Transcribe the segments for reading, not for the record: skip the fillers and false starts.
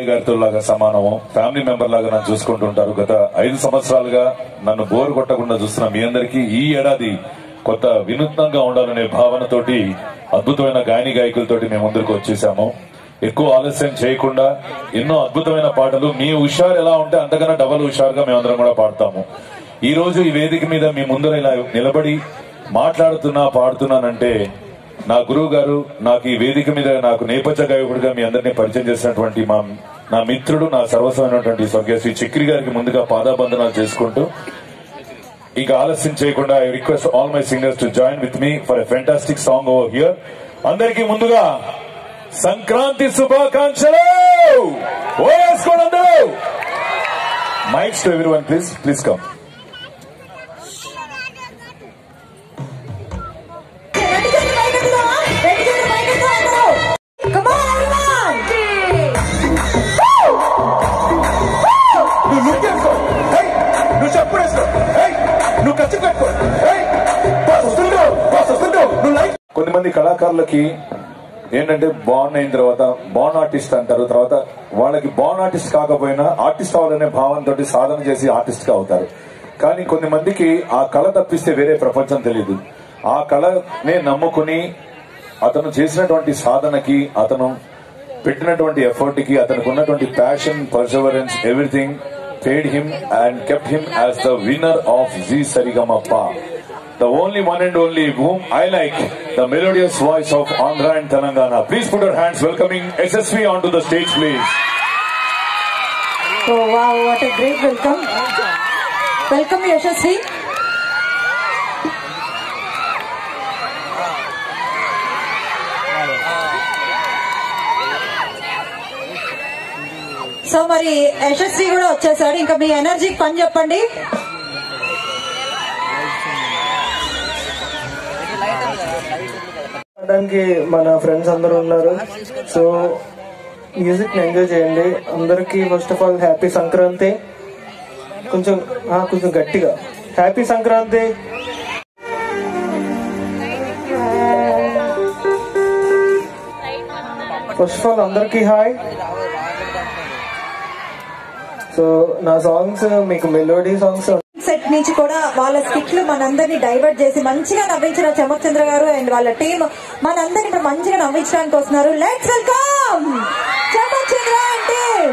గారితో లాగా సమానము, ఫ్యామిలీ మెంబర్ లాగా నన్ను చూసుకుంటుంటారు. గత 5 సంవత్సరాలుగా నన్ను బోరు కొట్టకుండా చూస్తున్న మీ అందరికీ ఈ ఏడాది కొత్త వినూత్నంగా ఉండాలనే భావనతోటి అద్భుతమైన గాయని గాయకులతోటి మేము ముందుకు వచ్చేసాము. ఎక్కువ ఆలస్యం చేయకుండా ఎన్నో అద్భుతమైన పాటలు, మీ హుషారు ఎలా ఉంటే అంతకన్నా డబల్ హుషారుగా మేమందరం కూడా పాడతాము. ఈ రోజు ఈ వేదిక మీద మీ ముందర ఇలా నిలబడి పాడుతున్నానంటే నా గురువు గారు నాకు ఈ వేదిక మీద నాకు నేపథ్య గాయకుడిగా మీ అందరినీ పరిచయం చేసినటువంటి నా మిత్రుడు, నా సర్వస్వమైనటువంటి స్వర్గీయ శ్రీ చక్రి గారికి ముందుగా పాదాబంధనాలు చేసుకుంటూ ఇక ఆలస్యం చేయకుండా I request all my singers to join with me for a fantastic song over here. అందరికీ ముందుగా సంక్రాంతి శుభాకాంక్షలు. Mics to everyone please come. కొంతమంది కళాకారులకి ఏంటంటే బాండ్ అయిన తర్వాత బాండ్ ఆర్టిస్ట్ అంటారు. తర్వాత వాళ్ళకి బాండ్ ఆర్టిస్ట్ కాకపోయినా ఆర్టిస్ట్ అవ్వాలనే భావంతో సాధన చేసి ఆర్టిస్ట్ గా అవుతారు. కానీ కొంతమందికి ఆ కళ తప్పిస్తే వేరే ప్రపంచం తెలియదు. ఆ కళనే నమ్ముకుని అతను చేసినటువంటి సాధనకి, అతను పెట్టినటువంటి ఎఫర్ట్ కి, అతనికి ఉన్నటువంటి passion, perseverance, everything paid him and kept him as the winner of Zee Sarigamappa. The only one and only whom I like, the melodious voice of Andhra and Telangana. Please put your hands welcoming SSV onto the stage, please. Oh wow, what a great welcome. Welcome SSV. So మరి యశస్వి కూడా వచ్చేసాడు. ఇంకా మీ ఎనర్జీకి పని చెప్పండి. మన friends అందరూ ఉన్నారు. సో మ్యూజిక్ ఎంజాయ్ చేయండి. అందరికి first of all happy Sankranti. కొంచెం గట్టిగా happy Sankranti. First of all అందరికి హాయ్. సో నా సాంగ్స్ మీకు మెలోడీ సాంగ్స్ సెట్ నుంచి కూడా వాళ్ళ స్కిట్లు మనందరినీ డైవర్ట్ చేసి మంచిగా నవ్వించిన చమక్ చంద్ర గారు అండ్ వాళ్ళ టీం మనందరినీ ఇప్పుడు మంచిగా నవ్వించడానికి వస్తున్నారు. Let's welcome Chammak Chandra and team.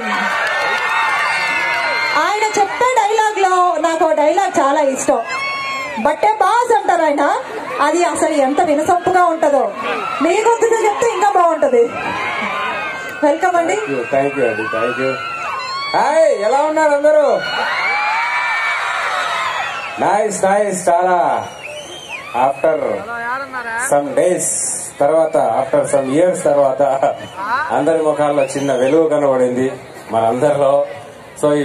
ఆయన చెప్పే డైలాగ్ లో నాకు ఒక డైలాగ్ చాలా ఇష్టం. బట్టే బాస్ అంటారు ఆయన. అది అసలు ఎంత వినసొంపుగా ఉంటుందో మీ గొంతుతో చెప్తే ఇంకా బాగుంటది. వెల్కమ్ అండి. థ్యాంక్ యూ అండి. Thank you. హాయ్, ఎలా ఉన్నారు అందరూ? నైస్. చాలా ఆఫ్టర్ సమ్ డేస్ తర్వాత, ఆఫ్టర్ సమ్ ఇయర్స్ తర్వాత అందరి ముఖాల్లో చిన్న వెలుగు కనబడింది మనందరిలో. సో ఈ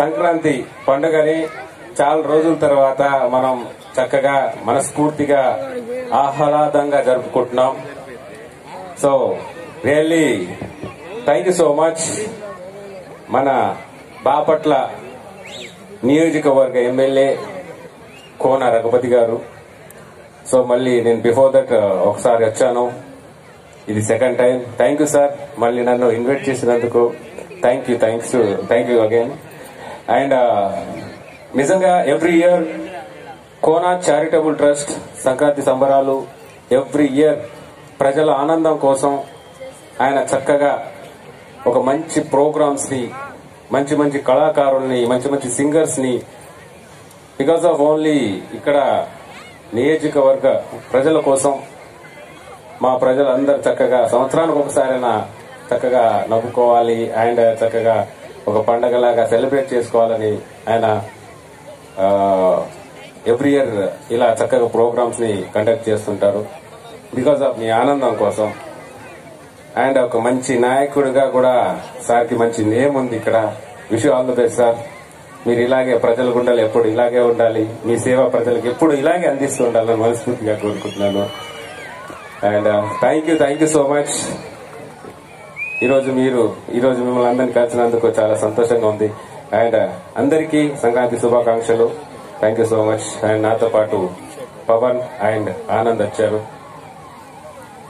సంక్రాంతి పండుగని చాలా రోజుల తర్వాత మనం చక్కగా మనస్ఫూర్తిగా ఆహ్లాదంగా జరుపుకుంటున్నాం. So really thank you so much మన బాపట్ల నియోజకవర్గ ఎమ్మెల్యే కోన రఘుపతి గారు. సో మళ్ళీ నేను బిఫోర్ దట్ ఒకసారి వచ్చాను, ఇది second time. Thank you sir, మళ్ళీ నన్ను ఇన్వైట్ చేసినందుకు థ్యాంక్ యూ అగైన్. అండ్ నిజంగా every year Kona charitable trust Sankranti సంబరాలు ఎవ్రీ ఇయర్ ప్రజల ఆనందం కోసం ఆయన చక్కగా ఒక మంచి ప్రోగ్రామ్స్ ని, మంచి కళాకారుల్ని, మంచి సింగర్స్ ని బికాస్ ఆఫ్ ఓన్లీ ఇక్కడ నియోజకవర్గ ప్రజల కోసం మా ప్రజలందరూ చక్కగా సంవత్సరానికి ఒకసారైనా చక్కగా నవ్వుకోవాలి అండ్ చక్కగా ఒక పండగలాగా సెలబ్రేట్ చేసుకోవాలని ఆయన ఎవ్రీ ఇయర్ ఇలా చక్కగా ప్రోగ్రామ్స్ ని కండక్ట్ చేస్తుంటారు బికాస్ ఆఫ్ మీ ఆనందం కోసం. అండ్ ఒక మంచి నాయకుడిగా కూడా సార్కి మంచి నేమ్ ఉంది ఇక్కడ. Wish all the best sir. మీరు ఇలాగే ప్రజల గుండెలు ఎప్పుడు ఇలాగే ఉండాలి, మీ సేవ ప్రజలకు ఎప్పుడు ఇలాగే అందిస్తూ ఉండాలని మనస్ఫూర్తిగా కోరుకుంటున్నాను. And thank you so much. ఈరోజు మిమ్మల్ని అందరినీ కలిసినందుకు చాలా సంతోషంగా ఉంది. అండ్ అందరికీ సంక్రాంతి శుభాకాంక్షలు. Thank you so much. And నాతో పాటు పవన్ అండ్ ఆనంద్ వచ్చారు.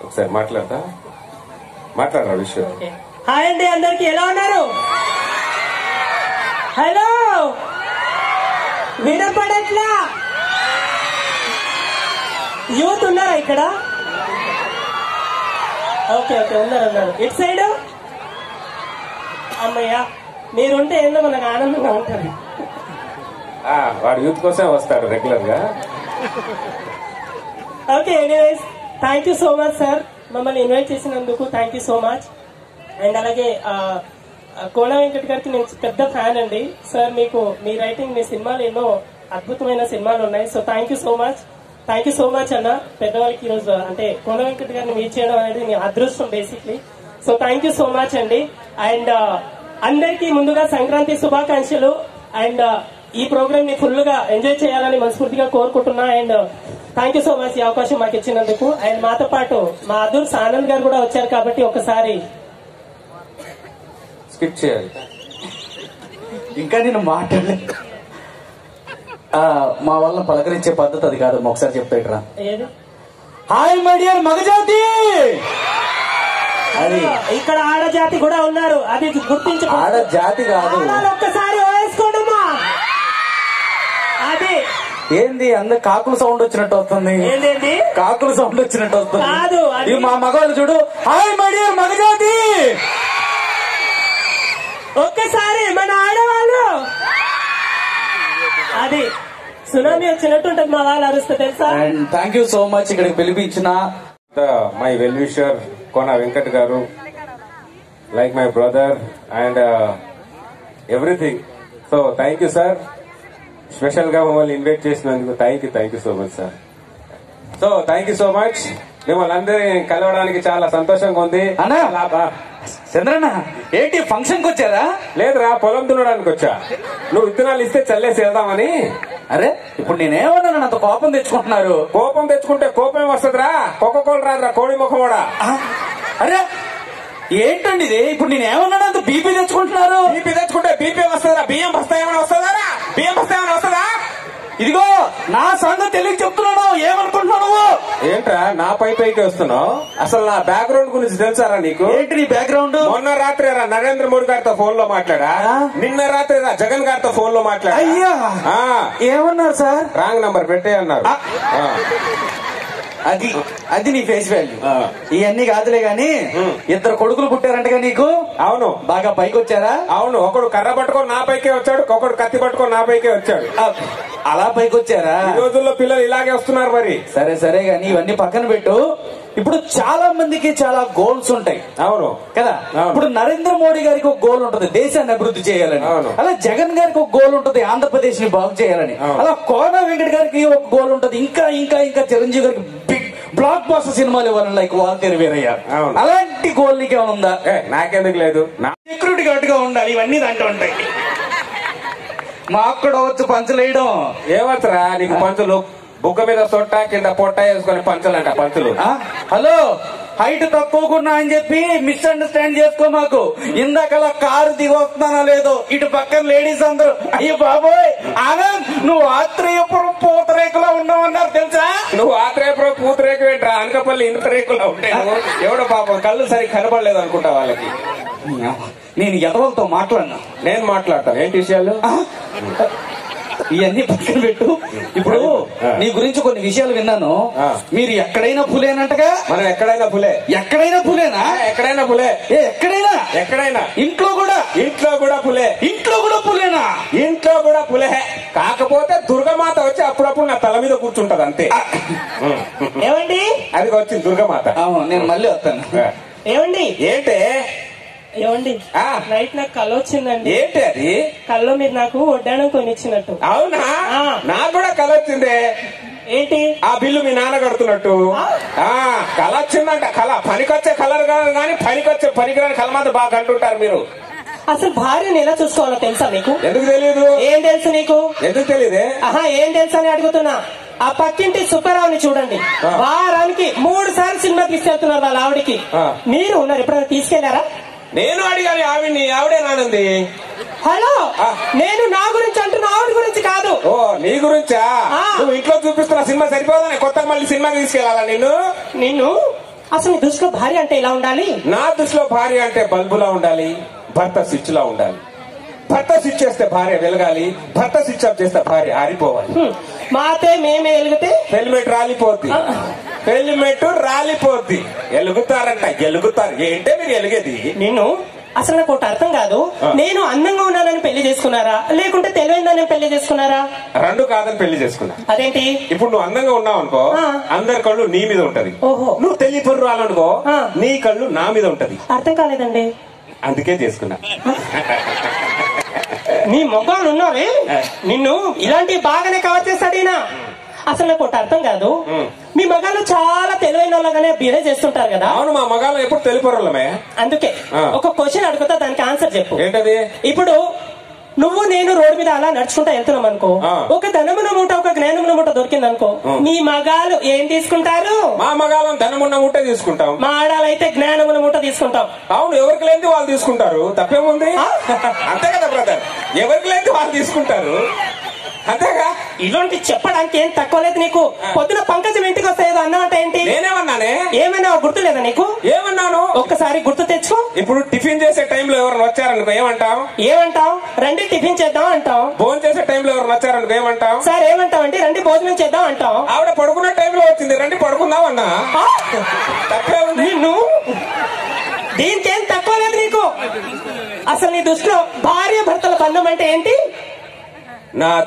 ఒకసారి మాట్లాడరా విషయం. హాయ్ అండి అందరికి, ఎలా ఉన్నారు? హలో, వినపడట్లా? యూత్ ఉన్నారా ఇక్కడ? ఓకే ఓకే, ఉన్నారు. ఇటు సైడ్ అమ్మయ్యా, మీరుంటే ఏందో మనకు ఆనందంగా ఉంటుంది. వాడు యూత్ కోసమే వస్తాడు రెగ్యులర్ గా. Okay, anyways thank you so much sir, మమ్మల్ని ఇన్వైట్ చేసినందుకు thank you so much. And అలాగే కోన వెంకట్ గారికి నేను పెద్ద ఫ్యాన్ అండి సార్. మీకు మీ రైటింగ్, మీ సినిమాలు ఎన్నో అద్భుతమైన సినిమాలు ఉన్నాయి. So thank you so much అన్న. పెద్దవాళ్ళకి ఈరోజు అంటే కోన వెంకట్ గారిని మీట్ చేయడం అనేది మీ అదృష్టం basically. So thank you so much అండి. అండ్ అందరికీ ముందుగా సంక్రాంతి శుభాకాంక్షలు. అండ్ ఈ ప్రోగ్రామ్ ని ఫుల్ గా ఎంజాయ్ చేయాలని మనస్ఫూర్తిగా కోరుకుంటున్నా. And thank you so much ఈ అవకాశం మాకు ఇచ్చినందుకు. అండ్ మాతో పాటు మా అదూర్స్ ఆనంద్ గారు కూడా వచ్చారు కాబట్టి ఒకసారి స్కిప్ చేయాలి. ఇంకా నేను మాట్లాడలేదు. మా వాళ్ళని పలకరించే పద్ధతి అది కాదు, ఒకసారి చెప్తాడురా. ఏది? హాయ్ మై డియర్ మగజాతి. అది ఇక్కడ ఆడజాతి కూడా ఉన్నారు, అది గుర్తించి. ఆడజాతి కాదు, ఒక్కసారి వేసుకోండమ్మా. అది ఏంది అందరు కాకుల సౌండ్ వచ్చినట్టు వస్తుంది. ఏంటండి? కాకుల సౌండ్ వచ్చినట్టు వస్తుంది. కాదు, ఇది మా మగవాళ్ళు చూడు. హాయ్ మై డియర్ మగజాతి. ఒక్కసారి మన ఆడవాళ్ళు అది సునామీ వచ్చినట్టు ఉంటుంది, మా వాళ్ళు అరుస్తే తెలుసా. And thank you so much ఇక్కడికి పిలిపించిన my well wisher Kona Venkat గారు, like my brother and everything. So thank you sir, special గా మమ్మల్ని ఇన్వైట్ చేసినందుకు thank you so much sir. So thank you so much. మిమ్మల్ని అందరినీ కలవడానికి చాలా సంతోషంగా ఉంది. చంద్రన్న ఏంటి ఫంక్షన్ కి వచ్చారా? లేదురా, పొలం దున్నడానికి వచ్చా. నువ్వు విత్తనాలు ఇస్తే చల్లేసి వెళ్దామని. అరే ఇప్పుడు నేనేమన్నా అంత కోపం తెచ్చుకుంటున్నారు? కోపం తెచ్చుకుంటే కోపం వస్తుందిరా, కోకోకోలు రాదురా, కోడి ముఖం కూడా. అరే ఏంటండి ఇది? ఇప్పుడు నేనేమన్నా అంత బీపీ తెచ్చుకుంటున్నారు? బీపీ తెచ్చుకుంటే బీపీ వస్తుందా? బియ్యం బస్తా ఏమైనా వస్తుందా? బియ్యం బస్తా ఏమైనా వస్తుందా? ఇదిగో నా సంగతి తెలియక చెప్తున్నాను, ఏమనుకుంటున్నావు? ఏంట్రా నా పైకి వస్తున్నావు? అసలు నా బ్యాక్గ్రౌండ్ గురించి తెలుసారా నీకు? ఏంటి నీ బ్యాక్గ్రౌండ్? మొన్న రాత్రి రా నరేంద్ర మోడీ గారితో ఫోన్ లో మాట్లాడా, నిన్న రాత్రి రా జగన్ గారితో ఫోన్ లో మాట్లాడా. అయ్యా ఏమన్నారు సార్? రాంగ్ నంబర్ పెట్టే అన్నారు. అది నీ ఫేస్ వాల్యూ. ఇవన్నీ కాదులే గాని ఇద్దరు కొడుకులు పుట్టారంటగా నీకు? అవును. బాగా పైకి వచ్చారా? అవును. ఒకడు కర్ర పట్టుకొని నా పైకే వచ్చాడు, ఒకడు కత్తి పట్టుకొని నా పైకే వచ్చాడు. అలా పైకి వచ్చారా? ఈ రోజుల్లో పిల్లలు ఇలాగే వస్తున్నారు. మరి సరే గాని ఇవన్నీ పక్కన పెట్టు. ఇప్పుడు చాలా మందికి చాలా గోల్స్ ఉంటాయి. అవును కదా. ఇప్పుడు నరేంద్ర మోడీ గారికి ఒక గోల్ ఉంటుంది, దేశాన్ని అభివృద్ధి చేయాలని. అలా జగన్ గారికి ఒక గోల్ ఉంటుంది, ఆంధ్రప్రదేశ్ ని బాగు చేయాలని. అలా కోన వెంకట్ గారికి ఒక గోల్ ఉంటుంది, ఇంకా ఇంకా ఇంకా చిరంజీవి గారికి బిగ్ బ్లాక్ బాస్టర్ సినిమాలు ఇవ్వాలని, లైక్ వాల్తేరు వీరయ్య. అలాంటి గోల్ నీకు ఏమైనా ఉందా? నాకెందుకు లేదు. సెక్యూరిటీ గార్డ్ గా ఉండాలి, ఇవన్నీ దాంట్లో ఉంటాయి. మాకు కూడా వచ్చు పంచులు వేయడం. ఏవచ్చురా నీకు పంచులు? బుగ్గ మీద సొట్ట కింద పొట్ట వేసుకొని పంచులంట పంచులు. హలో, హైట్ తక్కువకున్నా అని చెప్పి మిస్అండర్స్టాండ్ చేసుకో మాకు. ఇందాకలా కారు దిగి వస్తున్నానో లేదో, ఇటు పక్కన లేడీస్ అందరూ అయ్యో బాబోయ్ ఆనంద్ నువ్వు ఆత్రేయపురం పూతరేకులా ఉన్నావన్నారు తెలుసా? నువ్వు ఆత్రేయపురం పూతరేకు ఏంట్రా, అనకపల్లి ఇంతరేకులా ఉంటాయి. ఎవడో పాపం కళ్ళు సరిగ్గా కనపడలేదు అనుకుంటా వాళ్ళకి. నేను ఎదవలతో మాట్లాడినా. నేను మాట్లాడతాను. ఏంటి విషయాలు? ఇవన్నీ పక్కన పెట్టు. ఇప్పుడు నీ గురించి కొన్ని విషయాలు విన్నాను. మీరు ఎక్కడైనా పులేనంటగా? మనం ఎక్కడైనా పులే. ఎక్కడైనా పులేనా? ఎక్కడైనా పులే. ఎక్కడైనా ఇంట్లో కూడా పులే. ఇంట్లో కూడా పులేనా? ఇంట్లో కూడా పులే. కాకపోతే దుర్గమాత వచ్చి అప్పుడప్పుడు నా తల మీద కూర్చుంటది అంతే. ఏమండి? అది వచ్చింది దుర్గమాత. నేను మళ్ళీ వస్తాను. ఏమండి? ఏంటే? ఏమండి నైట్ నాకు కళ్ళు వచ్చిందండి. ఏంటి అది? కళ్ళు మీరు నాకు వడ్డాణం కొనిచ్చినట్టు. అవునా? నాకు కూడా కళ వచ్చిందే. ఏంటి? ఆ బిల్లు మీ నాన్న కడుతున్నట్టు. కళ వచ్చిందంట. కళ పనికొచ్చే కలర్ కాదు కానీ పనికొచ్చే పనికిరాని కళ మాత్రం బాగా కంటుంటారు మీరు. అసలు భార్యను ఎలా చూసుకోవాలో తెలుసా నీకు? ఎందుకు తెలియదు? ఏం తెలుసు నీకు? ఎందుకు తెలియదే? ఏం తెలుసు అని అడుగుతున్నా. ఆ పక్కింటి సుబ్బారావుని చూడండి, వారానికి 3 సార్లు సినిమా తీసుకెళ్తున్నారు వాళ్ళ ఆవిడికి. మీరు ఉన్నారు, ఎప్పుడైనా తీసుకెళ్లారా? నేను అడిగాను ఆవిడ్ని, ఆవిడే నానంది. హలో, నేను నా గురించి అంటున్నా, ఆవిడ గురించి కాదు. ఓ నీ గురించా? నువ్వు ఇంట్లో చూపిస్తున్న సినిమా సరిపోదా? కొత్తగా మళ్ళీ సినిమాకి తీసుకెళ్లాలా నిన్ను? అసలు నీ దృష్టిలో భార్య అంటే ఎలా ఉండాలి? నా దృష్టిలో భార్య అంటే బల్బులా ఉండాలి, భర్త స్విచ్ లా ఉండాలి. భర్త స్విచ్ చేస్తే భార్య వెలగాలి, భర్త స్విచ్ ఆఫ్ చేస్తే భార్య ఆరిపోవాలి. మాతే మేమే వెలిగితే హెల్మెట్ రాలిపోద్ది, హెల్మెట్ రాలిపోద్ది. ఎలుగుతారంట, ఎలుగుతారు. ఏంటే మీరు ఎలిగేది? నిన్ను అసలు నాకు ఒకటి అర్థం కాదు. నేను అందంగా ఉన్నానని పెళ్లి చేసుకున్నారా, లేకుంటే తెలివైందని పెళ్లి చేసుకున్నారా? రెండు కాదని పెళ్లి చేసుకున్నా. అదేంటి? ఇప్పుడు నువ్వు అందంగా ఉన్నావు అనుకో, అందరి కళ్ళు నీ మీద ఉంటది. ఓహో. నువ్వు తెలియపరు రాలనుకో, నీ కళ్ళు నా మీద ఉంటది. అర్థం కాలేదండి. అందుకే చేసుకున్నా. నీ మొగ్గాలు ఉన్నావే, నిన్ను ఇలాంటివి బాగానే కవర్ చేస్తాడీనా. అసలు నాకు ఒకటి అర్థం కాదు. మీ మగాళ్ళు చాలా తెలివైన వాళ్ళగానే బిహేవ్ చేస్తుంటారు కదా? అవును, మా మగాళ్ళు ఎప్పుడు తెలియపరులమే. అందుకే ఒక క్వశ్చన్ అడుగుతా, దానికి ఆన్సర్ చెప్పు. ఏంటది? ఇప్పుడు నువ్వు నేను రోడ్డు మీద అలా నడుచుకుంటా వెళ్తున్నాం అనుకో, ఒక ధనమున మూట ఒక జ్ఞానమున మూట దొరికింది అనుకో, మీ మగాలు ఏం తీసుకుంటారు? మా మగాళ్ళం ధనమున్న మూట తీసుకుంటాం, మా ఆడాలైతే జ్ఞానమున మూట తీసుకుంటాం. అవును, ఎవరికి లేనిది వాళ్ళు తీసుకుంటారు. తప్పేముంది? అంతే కదా బ్రదర్, ఎవరికి లేనిది వాళ్ళు తీసుకుంటారు, అంతేగా. ఇలాంటి చెప్పడానికి ఏం తక్కువ లేదు నీకు. పొద్దున పంకజం ఇంటికి వస్తాయేదో అన్నా అంటే ఏంటి? నేనేమన్నానే? ఏమన్నా గుర్తు లేదా నీకు? ఏమన్నాను? ఒక్కసారి గుర్తు తెచ్చుకో. ఇప్పుడు టిఫిన్ చేసే టైంలో ఎవరు వచ్చారనుకో ఏమంటావు? ఏమంటావు? రండి టిఫిన్ చేద్దాం అంటాం. భోజనం చేసే టైంలో ఎవరు వచ్చారనుకో ఏమంటావు? సార్ ఏమంటావు అంటే రండి భోజనం చేద్దాం అంటాం. ఆవిడ పడుకున్న టైంలో వచ్చింది, రండి పడుకుందాం అన్నా. తప్పే ఉంది. నిన్ను దీనికేం తక్కువ లేదు నీకు. అసలు నీ దృష్టిలో భార్య భర్తల బంధం అంటే ఏంటి? నా